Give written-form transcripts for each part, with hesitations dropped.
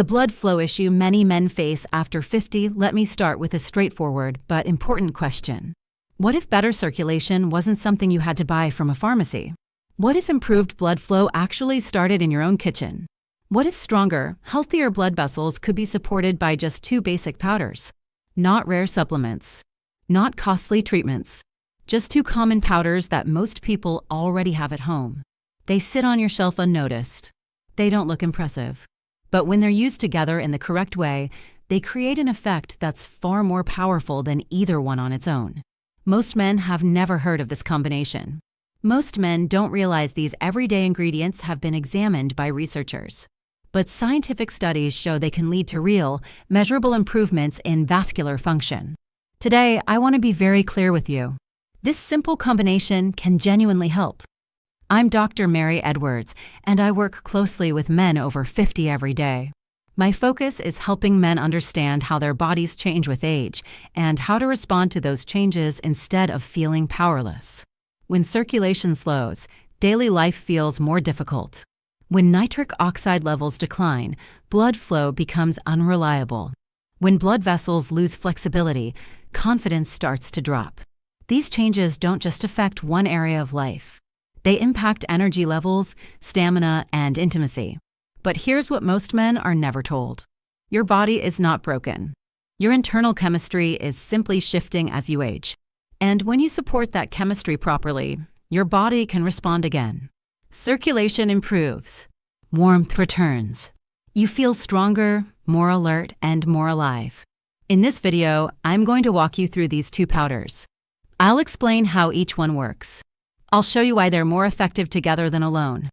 The blood flow issue many men face after 50. Let me start with a straightforward but important question. What if better circulation wasn't something you had to buy from a pharmacy? What if improved blood flow actually started in your own kitchen? What if stronger, healthier blood vessels could be supported by just 2 basic powders? Not rare supplements, not costly treatments, just 2 common powders that most people already have at home. They sit on your shelf unnoticed. They don't look impressive. But when they're used together in the correct way, they create an effect that's far more powerful than either one on its own. Most men have never heard of this combination. Most men don't realize these everyday ingredients have been examined by researchers. But scientific studies show they can lead to real, measurable improvements in vascular function. Today, I want to be very clear with you. This simple combination can genuinely help. I'm Dr. Mary Edwards, and I work closely with men over 50 every day. My focus is helping men understand how their bodies change with age and how to respond to those changes instead of feeling powerless. When circulation slows, daily life feels more difficult. When nitric oxide levels decline, blood flow becomes unreliable. When blood vessels lose flexibility, confidence starts to drop. These changes don't just affect one area of life. They impact energy levels, stamina, and intimacy. But here's what most men are never told. Your body is not broken. Your internal chemistry is simply shifting as you age. And when you support that chemistry properly, your body can respond again. Circulation improves. Warmth returns. You feel stronger, more alert, and more alive. In this video, I'm going to walk you through these 2 powders. I'll explain how each one works. I'll show you why they're more effective together than alone.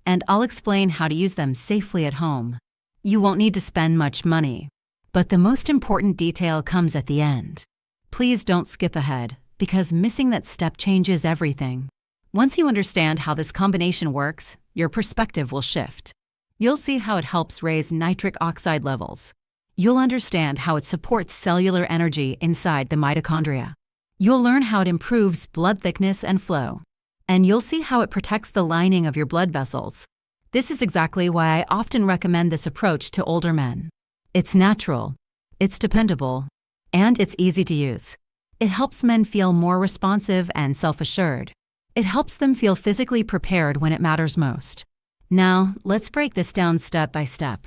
And I'll explain how to use them safely at home. You won't need to spend much money. But the most important detail comes at the end. Please don't skip ahead, because missing that step changes everything. Once you understand how this combination works, your perspective will shift. You'll see how it helps raise nitric oxide levels. You'll understand how it supports cellular energy inside the mitochondria. You'll learn how it improves blood thickness and flow. And you'll see how it protects the lining of your blood vessels. This is exactly why I often recommend this approach to older men. It's natural, it's dependable, and it's easy to use. It helps men feel more responsive and self-assured. It helps them feel physically prepared when it matters most. Now, let's break this down step by step.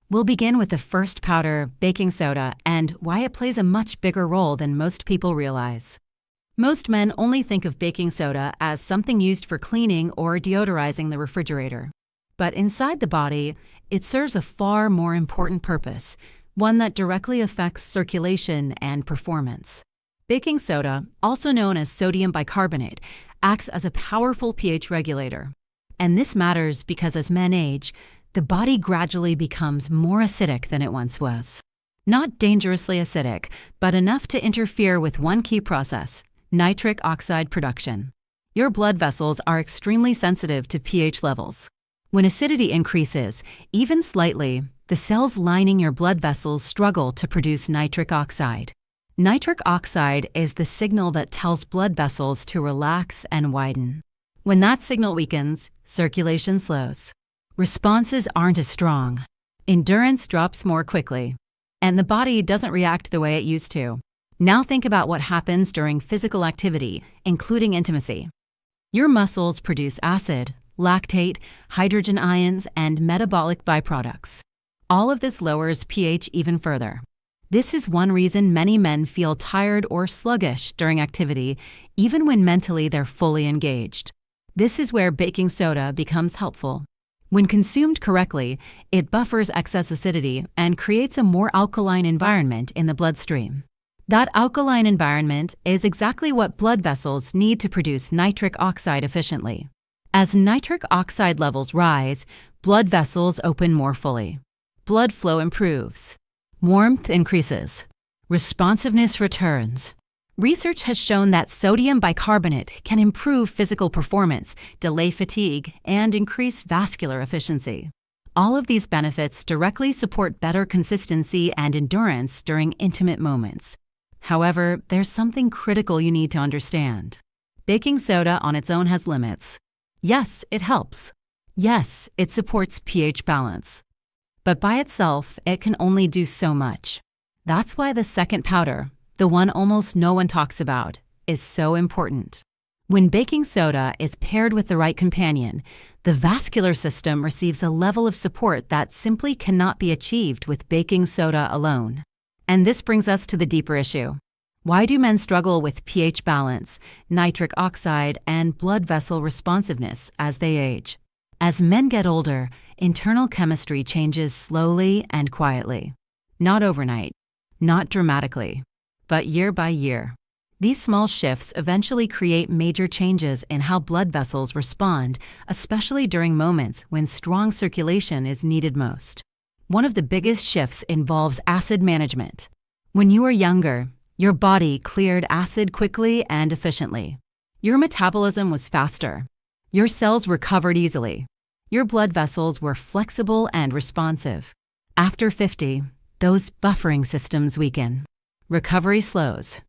We'll begin with the first powder, baking soda, and why it plays a much bigger role than most people realize. Most men only think of baking soda as something used for cleaning or deodorizing the refrigerator. But inside the body, it serves a far more important purpose, one that directly affects circulation and performance. Baking soda, also known as sodium bicarbonate, acts as a powerful pH regulator. And this matters because as men age, the body gradually becomes more acidic than it once was. Not dangerously acidic, but enough to interfere with one key process: nitric oxide production. Your blood vessels are extremely sensitive to pH levels. When acidity increases, even slightly, the cells lining your blood vessels struggle to produce nitric oxide. Nitric oxide is the signal that tells blood vessels to relax and widen. When that signal weakens, circulation slows. Responses aren't as strong. Endurance drops more quickly. And the body doesn't react the way it used to. Now think about what happens during physical activity, including intimacy. Your muscles produce acid, lactate, hydrogen ions, and metabolic byproducts. All of this lowers pH even further. This is one reason many men feel tired or sluggish during activity, even when mentally they're fully engaged. This is where baking soda becomes helpful. When consumed correctly, it buffers excess acidity and creates a more alkaline environment in the bloodstream. That alkaline environment is exactly what blood vessels need to produce nitric oxide efficiently. As nitric oxide levels rise, blood vessels open more fully. Blood flow improves. Warmth increases. Responsiveness returns. Research has shown that sodium bicarbonate can improve physical performance, delay fatigue, and increase vascular efficiency. All of these benefits directly support better consistency and endurance during intimate moments. However, there's something critical you need to understand. Baking soda on its own has limits. Yes, it helps. Yes, it supports pH balance. But by itself, it can only do so much. That's why the second powder, the one almost no one talks about, is so important. When baking soda is paired with the right companion, the vascular system receives a level of support that simply cannot be achieved with baking soda alone. And this brings us to the deeper issue. Why do men struggle with pH balance, nitric oxide, and blood vessel responsiveness as they age? As men get older, internal chemistry changes slowly and quietly. Not overnight, not dramatically, but year by year. These small shifts eventually create major changes in how blood vessels respond, especially during moments when strong circulation is needed most. One of the biggest shifts involves acid management. When you were younger, your body cleared acid quickly and efficiently. Your metabolism was faster. Your cells recovered easily. Your blood vessels were flexible and responsive. After 50, those buffering systems weaken. Recovery slows.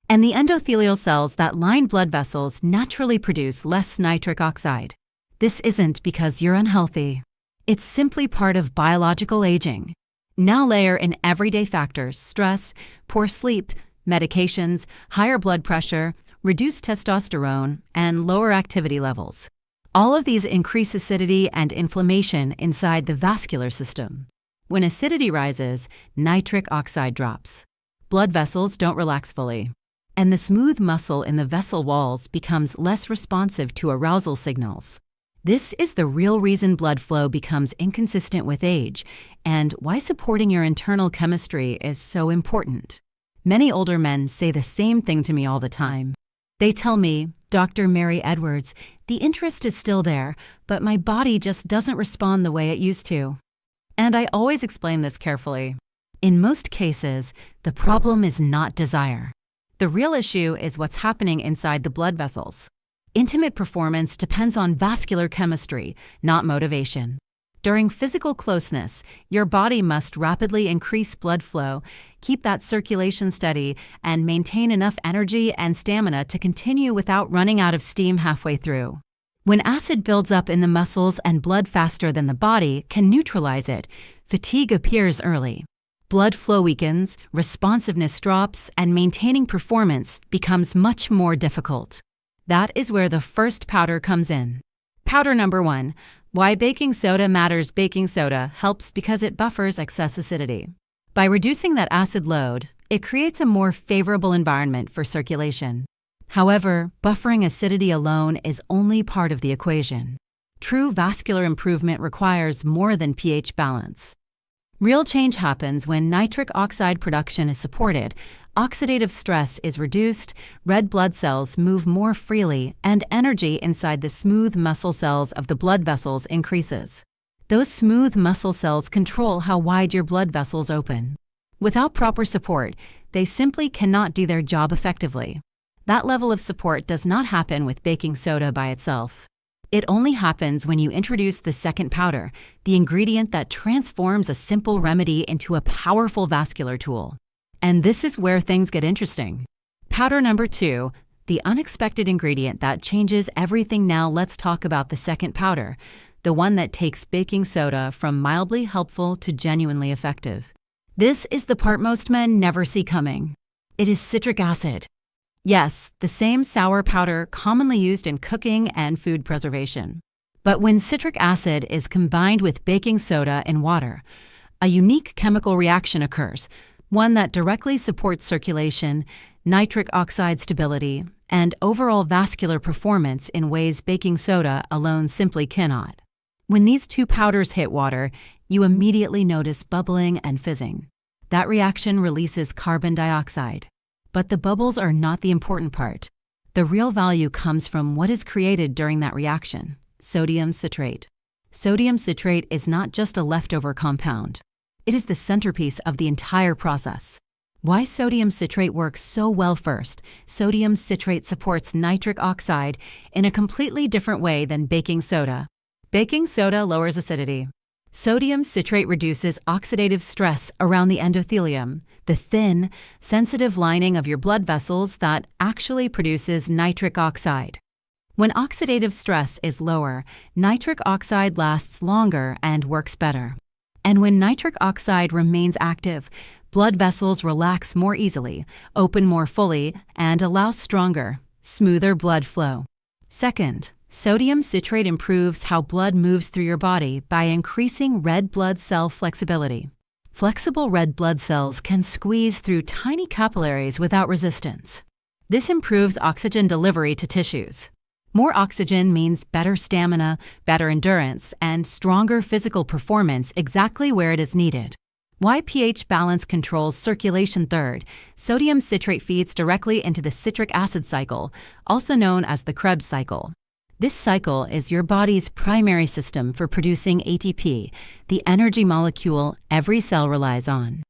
And the endothelial cells that line blood vessels naturally produce less nitric oxide. This isn't because you're unhealthy. It's simply part of biological aging. Now layer in everyday factors: stress, poor sleep, medications, higher blood pressure, reduced testosterone, and lower activity levels. All of these increase acidity and inflammation inside the vascular system. When acidity rises, nitric oxide drops. Blood vessels don't relax fully, and the smooth muscle in the vessel walls becomes less responsive to arousal signals. This is the real reason blood flow becomes inconsistent with age, and why supporting your internal chemistry is so important. Many older men say the same thing to me all the time. They tell me, "Dr. Mary Edwards, the interest is still there, but my body just doesn't respond the way it used to." And I always explain this carefully. In most cases, the problem is not desire. The real issue is what's happening inside the blood vessels. Intimate performance depends on vascular chemistry, not motivation. During physical closeness, your body must rapidly increase blood flow, keep that circulation steady, and maintain enough energy and stamina to continue without running out of steam halfway through. When acid builds up in the muscles and blood faster than the body can neutralize it, fatigue appears early. Blood flow weakens, responsiveness drops, and maintaining performance becomes much more difficult. That is where the first powder comes in. Powder number 1. Why baking soda matters. Baking soda helps because it buffers excess acidity. By reducing that acid load, it creates a more favorable environment for circulation. However, buffering acidity alone is only part of the equation. True vascular improvement requires more than pH balance. Real change happens when nitric oxide production is supported, oxidative stress is reduced, red blood cells move more freely, and energy inside the smooth muscle cells of the blood vessels increases. Those smooth muscle cells control how wide your blood vessels open. Without proper support, they simply cannot do their job effectively. That level of support does not happen with baking soda by itself. It only happens when you introduce the second powder, the ingredient that transforms a simple remedy into a powerful vascular tool. And this is where things get interesting. Powder number 2, the unexpected ingredient that changes everything. Now let's talk about the second powder, the one that takes baking soda from mildly helpful to genuinely effective. This is the part most men never see coming. It is citric acid. Yes, the same sour powder commonly used in cooking and food preservation. But when citric acid is combined with baking soda in water, a unique chemical reaction occurs, one that directly supports circulation, nitric oxide stability, and overall vascular performance in ways baking soda alone simply cannot. When these two powders hit water, you immediately notice bubbling and fizzing. That reaction releases carbon dioxide. But the bubbles are not the important part. The real value comes from what is created during that reaction: sodium citrate. Sodium citrate is not just a leftover compound. It is the centerpiece of the entire process. Why sodium citrate works so well? First, sodium citrate supports nitric oxide in a completely different way than baking soda. Baking soda lowers acidity. Sodium citrate reduces oxidative stress around the endothelium, the thin, sensitive lining of your blood vessels that actually produces nitric oxide. When oxidative stress is lower, nitric oxide lasts longer and works better. And when nitric oxide remains active, blood vessels relax more easily, open more fully, and allow stronger, smoother blood flow. Second, sodium citrate improves how blood moves through your body by increasing red blood cell flexibility. Flexible red blood cells can squeeze through tiny capillaries without resistance. This improves oxygen delivery to tissues. More oxygen means better stamina, better endurance, and stronger physical performance exactly where it is needed. Why pH balance controls circulation third, sodium citrate feeds directly into the citric acid cycle, also known as the Krebs cycle. This cycle is your body's primary system for producing ATP, the energy molecule every cell relies on.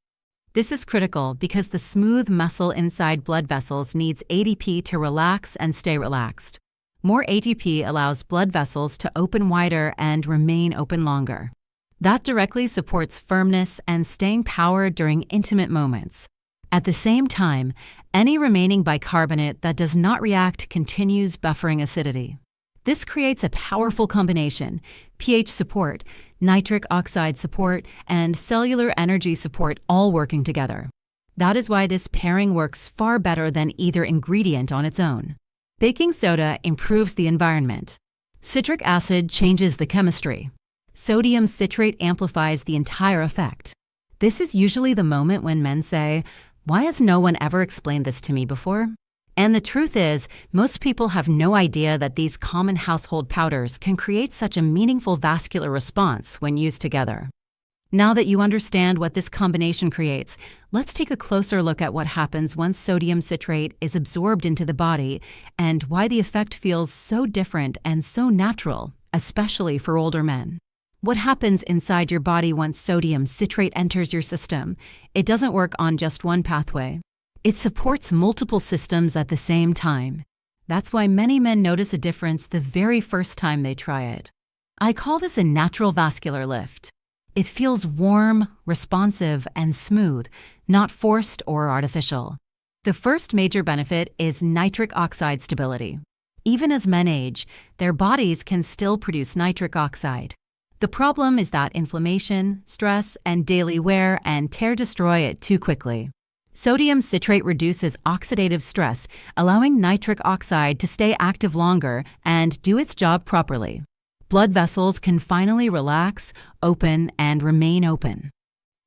This is critical because the smooth muscle inside blood vessels needs ATP to relax and stay relaxed. More ATP allows blood vessels to open wider and remain open longer. That directly supports firmness and staying power during intimate moments. At the same time, any remaining bicarbonate that does not react continues buffering acidity. This creates a powerful combination: pH support, nitric oxide support, and cellular energy support all working together. That is why this pairing works far better than either ingredient on its own. Baking soda improves the environment. Citric acid changes the chemistry. Sodium citrate amplifies the entire effect. This is usually the moment when men say, "Why has no one ever explained this to me before?" And the truth is, most people have no idea that these common household powders can create such a meaningful vascular response when used together. Now that you understand what this combination creates, let's take a closer look at what happens once sodium citrate is absorbed into the body and why the effect feels so different and so natural, especially for older men. What happens inside your body once sodium citrate enters your system? It doesn't work on just one pathway. It supports multiple systems at the same time. That's why many men notice a difference the very first time they try it. I call this a natural vascular lift. It feels warm, responsive, and smooth, not forced or artificial. The first major benefit is nitric oxide stability. Even as men age, their bodies can still produce nitric oxide. The problem is that inflammation, stress, and daily wear and tear destroy it too quickly. Sodium citrate reduces oxidative stress, allowing nitric oxide to stay active longer and do its job properly. Blood vessels can finally relax, open, and remain open.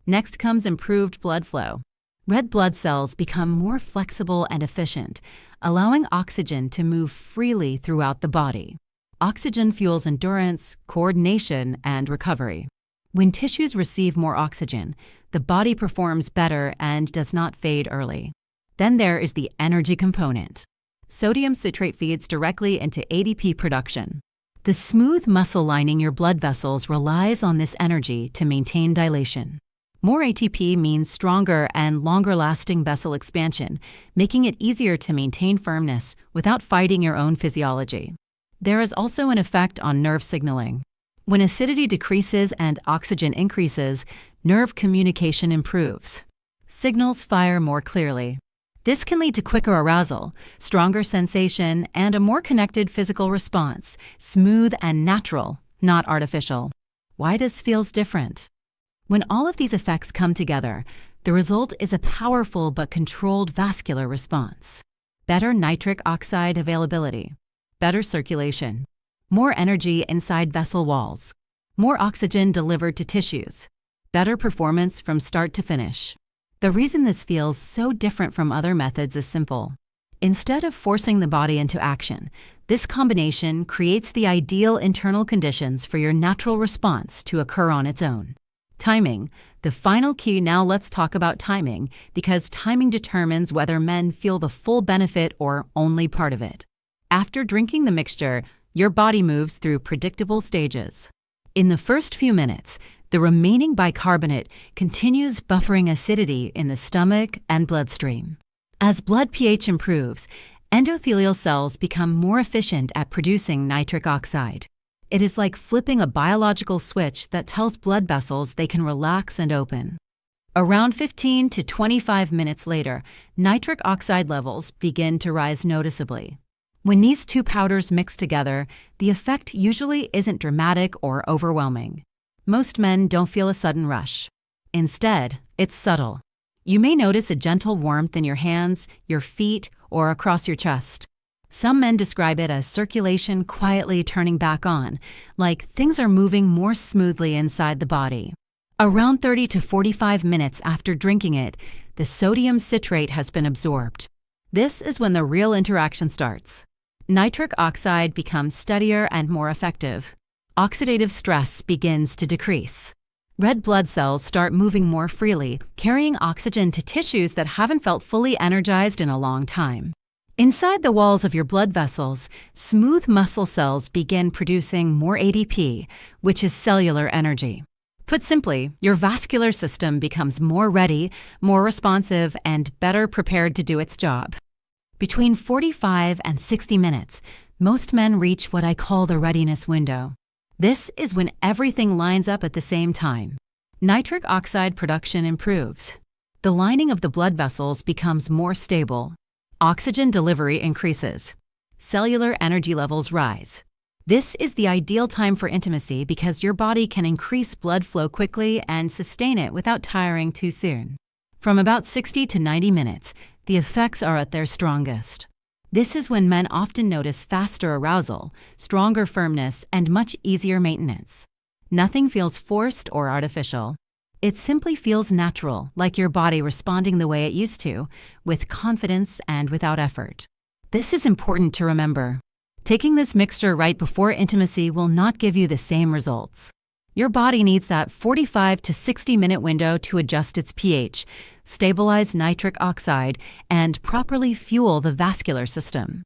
Next comes improved blood flow. Red blood cells become more flexible and efficient, allowing oxygen to move freely throughout the body. Oxygen fuels endurance, coordination, and recovery. When tissues receive more oxygen, the body performs better and does not fade early. Then there is the energy component. Sodium citrate feeds directly into ATP production. The smooth muscle lining your blood vessels relies on this energy to maintain dilation. More ATP means stronger and longer-lasting vessel expansion, making it easier to maintain firmness without fighting your own physiology. There is also an effect on nerve signaling. When acidity decreases and oxygen increases, nerve communication improves. Signals fire more clearly. This can lead to quicker arousal, stronger sensation, and a more connected physical response, smooth and natural, not artificial. Why this feels different? When all of these effects come together, the result is a powerful but controlled vascular response. Better nitric oxide availability, better circulation, more energy inside vessel walls, more oxygen delivered to tissues, better performance from start to finish. The reason this feels so different from other methods is simple. Instead of forcing the body into action, this combination creates the ideal internal conditions for your natural response to occur on its own. Timing, the final key. Now let's talk about timing, because timing determines whether men feel the full benefit or only part of it. After drinking the mixture, your body moves through predictable stages. In the first few minutes, the remaining bicarbonate continues buffering acidity in the stomach and bloodstream. As blood pH improves, endothelial cells become more efficient at producing nitric oxide. It is like flipping a biological switch that tells blood vessels they can relax and open. Around 15 to 25 minutes later, nitric oxide levels begin to rise noticeably. When these two powders mix together, the effect usually isn't dramatic or overwhelming. most men don't feel a sudden rush. Instead, it's subtle. You may notice a gentle warmth in your hands, your feet, or across your chest. Some men describe it as circulation quietly turning back on, like things are moving more smoothly inside the body. Around 30 to 45 minutes after drinking it, the sodium citrate has been absorbed. This is when the real interaction starts. Nitric oxide becomes steadier and more effective. Oxidative stress begins to decrease. Red blood cells start moving more freely, carrying oxygen to tissues that haven't felt fully energized in a long time. Inside the walls of your blood vessels, smooth muscle cells begin producing more ADP, which is cellular energy. Put simply, your vascular system becomes more ready, more responsive, and better prepared to do its job. Between 45 and 60 minutes, most men reach what I call the readiness window. This is when everything lines up at the same time. Nitric oxide production improves. The lining of the blood vessels becomes more stable. Oxygen delivery increases. Cellular energy levels rise. This is the ideal time for intimacy because your body can increase blood flow quickly and sustain it without tiring too soon. From about 60 to 90 minutes, the effects are at their strongest. This is when men often notice faster arousal, stronger firmness, and much easier maintenance. Nothing feels forced or artificial. It simply feels natural, like your body responding the way it used to, with confidence and without effort. This is important to remember. Taking this mixture right before intimacy will not give you the same results. Your body needs that 45 to 60-minute window to adjust its pH, stabilize nitric oxide, and properly fuel the vascular system.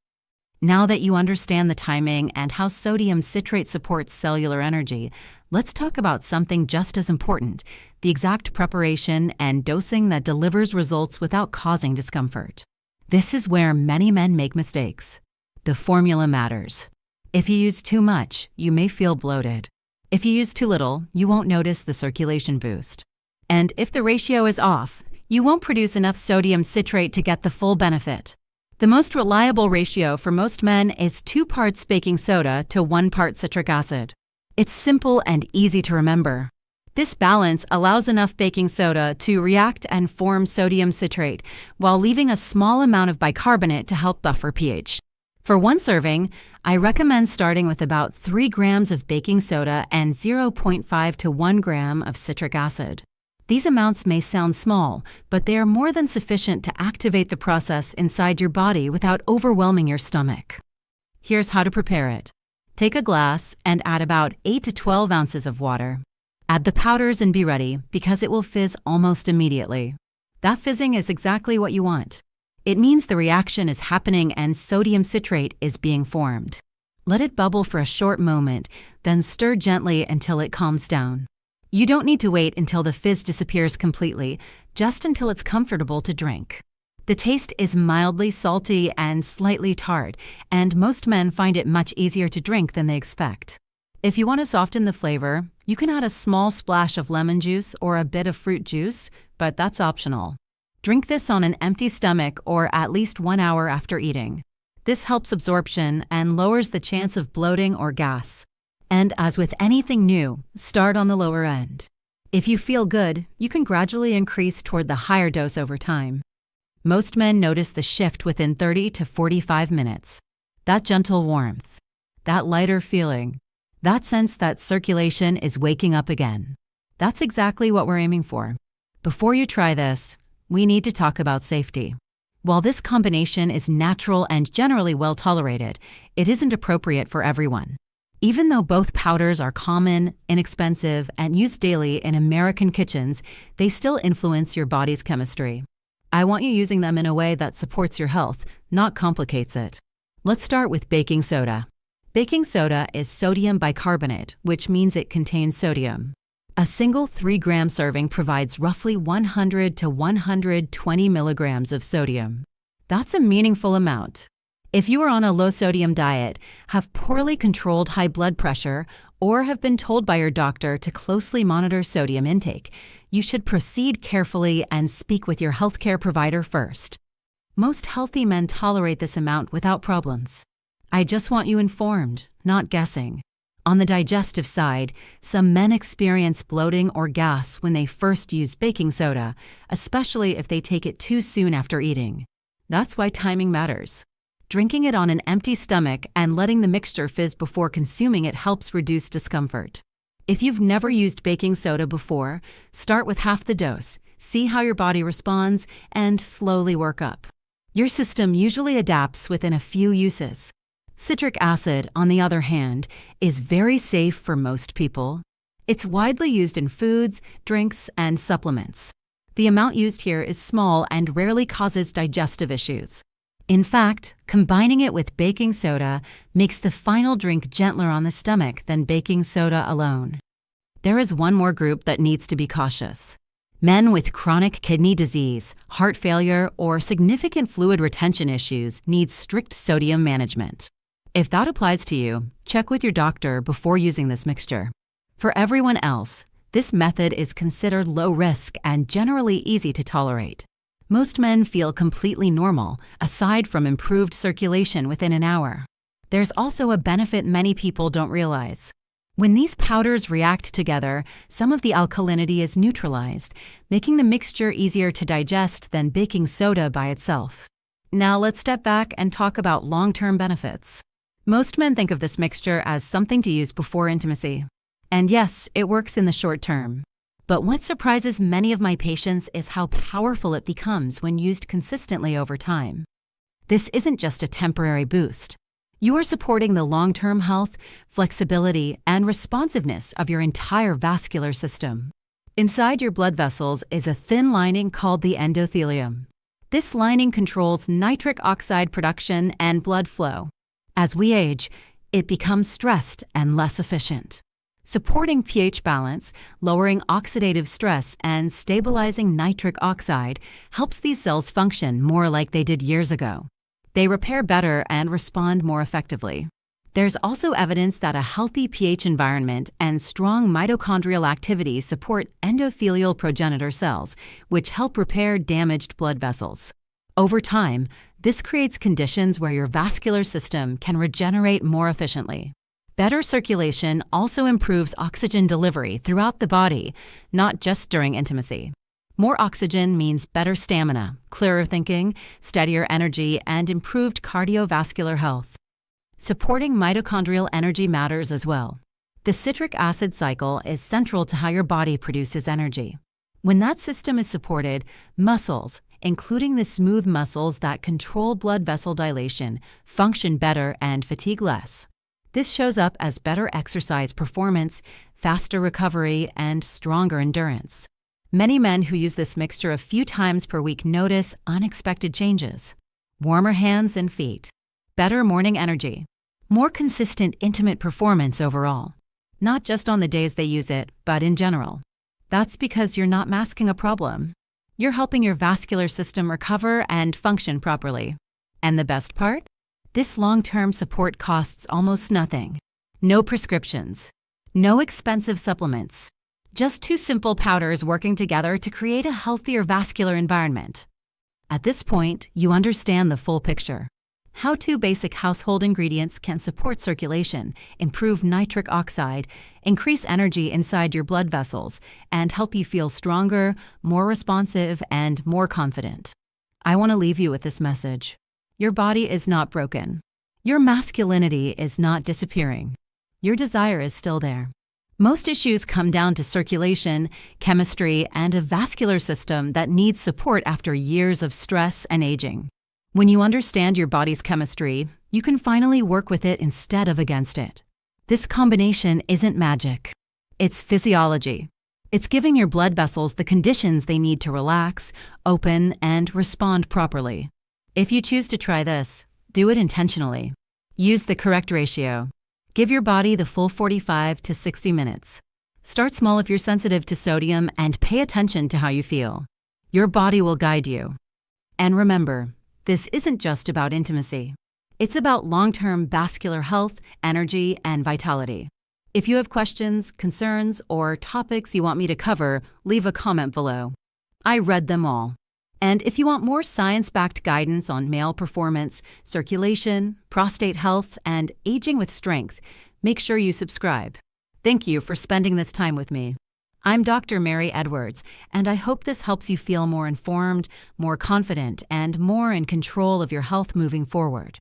Now that you understand the timing and how sodium citrate supports cellular energy, let's talk about something just as important: the exact preparation and dosing that delivers results without causing discomfort. This is where many men make mistakes. The formula matters. If you use too much, you may feel bloated. If you use too little, you won't notice the circulation boost. And if the ratio is off, you won't produce enough sodium citrate to get the full benefit. The most reliable ratio for most men is 2 parts baking soda to 1 part citric acid. It's simple and easy to remember. This balance allows enough baking soda to react and form sodium citrate, while leaving a small amount of bicarbonate to help buffer pH. For 1 serving, I recommend starting with about 3 grams of baking soda and 0.5 to 1 gram of citric acid. These amounts may sound small, but they are more than sufficient to activate the process inside your body without overwhelming your stomach. Here's how to prepare it. Take a glass and add about 8 to 12 ounces of water. Add the powders and be ready, because it will fizz almost immediately. That fizzing is exactly what you want. It means the reaction is happening and sodium citrate is being formed. Let it bubble for a short moment, then stir gently until it calms down. You don't need to wait until the fizz disappears completely, just until it's comfortable to drink. The taste is mildly salty and slightly tart, and most men find it much easier to drink than they expect. If you want to soften the flavor, you can add a small splash of lemon juice or a bit of fruit juice, but that's optional. Drink this on an empty stomach or at least 1 hour after eating. This helps absorption and lowers the chance of bloating or gas. And as with anything new, start on the lower end. If you feel good, you can gradually increase toward the higher dose over time. Most men notice the shift within 30 to 45 minutes. That gentle warmth, that lighter feeling, that sense that circulation is waking up again. That's exactly what we're aiming for. Before you try this, we need to talk about safety. While this combination is natural and generally well tolerated, it isn't appropriate for everyone. Even though both powders are common, inexpensive, and used daily in American kitchens, they still influence your body's chemistry. I want you using them in a way that supports your health, not complicates it. Let's start with baking soda. Baking soda is sodium bicarbonate, which means it contains sodium. A single 3-gram serving provides roughly 100 to 120 milligrams of sodium. That's a meaningful amount. If you are on a low-sodium diet, have poorly controlled high blood pressure, or have been told by your doctor to closely monitor sodium intake, you should proceed carefully and speak with your healthcare provider first. Most healthy men tolerate this amount without problems. I just want you informed, not guessing. On the digestive side, some men experience bloating or gas when they first use baking soda, especially if they take it too soon after eating. That's why timing matters. Drinking it on an empty stomach and letting the mixture fizz before consuming it helps reduce discomfort. If you've never used baking soda before, start with half the dose, see how your body responds, and slowly work up. Your system usually adapts within a few uses. Citric acid, on the other hand, is very safe for most people. It's widely used in foods, drinks, and supplements. The amount used here is small and rarely causes digestive issues. In fact, combining it with baking soda makes the final drink gentler on the stomach than baking soda alone. There is one more group that needs to be cautious. Men with chronic kidney disease, heart failure, or significant fluid retention issues need strict sodium management. If that applies to you, check with your doctor before using this mixture. For everyone else, this method is considered low risk and generally easy to tolerate. Most men feel completely normal, aside from improved circulation within an hour. There's also a benefit many people don't realize. When these powders react together, some of the alkalinity is neutralized, making the mixture easier to digest than baking soda by itself. Now let's step back and talk about long-term benefits. Most men think of this mixture as something to use before intimacy. And yes, it works in the short term. But what surprises many of my patients is how powerful it becomes when used consistently over time. This isn't just a temporary boost. You are supporting the long-term health, flexibility, and responsiveness of your entire vascular system. Inside your blood vessels is a thin lining called the endothelium. This lining controls nitric oxide production and blood flow. As we age, it becomes stressed and less efficient. Supporting pH balance, lowering oxidative stress, and stabilizing nitric oxide helps these cells function more like they did years ago. They repair better and respond more effectively. There's also evidence that a healthy pH environment and strong mitochondrial activity support endothelial progenitor cells, which help repair damaged blood vessels. Over time, this creates conditions where your vascular system can regenerate more efficiently. Better circulation also improves oxygen delivery throughout the body, not just during intimacy. More oxygen means better stamina, clearer thinking, steadier energy, and improved cardiovascular health. Supporting mitochondrial energy matters as well. The citric acid cycle is central to how your body produces energy. When that system is supported, muscles, including the smooth muscles that control blood vessel dilation, function better and fatigue less. This shows up as better exercise performance, faster recovery, and stronger endurance. Many men who use this mixture a few times per week notice unexpected changes. Warmer hands and feet, better morning energy, more consistent intimate performance overall. Not just on the days they use it, but in general. That's because you're not masking a problem. You're helping your vascular system recover and function properly. And the best part? This long-term support costs almost nothing. No prescriptions. No expensive supplements. Just two simple powders working together to create a healthier vascular environment. At this point, you understand the full picture. How two basic household ingredients can support circulation, improve nitric oxide, increase energy inside your blood vessels, and help you feel stronger, more responsive, and more confident. I want to leave you with this message. Your body is not broken. Your masculinity is not disappearing. Your desire is still there. Most issues come down to circulation, chemistry, and a vascular system that needs support after years of stress and aging. When you understand your body's chemistry, you can finally work with it instead of against it. This combination isn't magic. It's physiology. It's giving your blood vessels the conditions they need to relax, open, and respond properly. If you choose to try this, do it intentionally. Use the correct ratio. Give your body the full 45 to 60 minutes. Start small if you're sensitive to sodium and pay attention to how you feel. Your body will guide you. And remember, this isn't just about intimacy. It's about long-term vascular health, energy, and vitality. If you have questions, concerns, or topics you want me to cover, leave a comment below. I read them all. And if you want more science-backed guidance on male performance, circulation, prostate health, and aging with strength, make sure you subscribe. Thank you for spending this time with me. I'm Dr. Mary Edwards, and I hope this helps you feel more informed, more confident, and more in control of your health moving forward.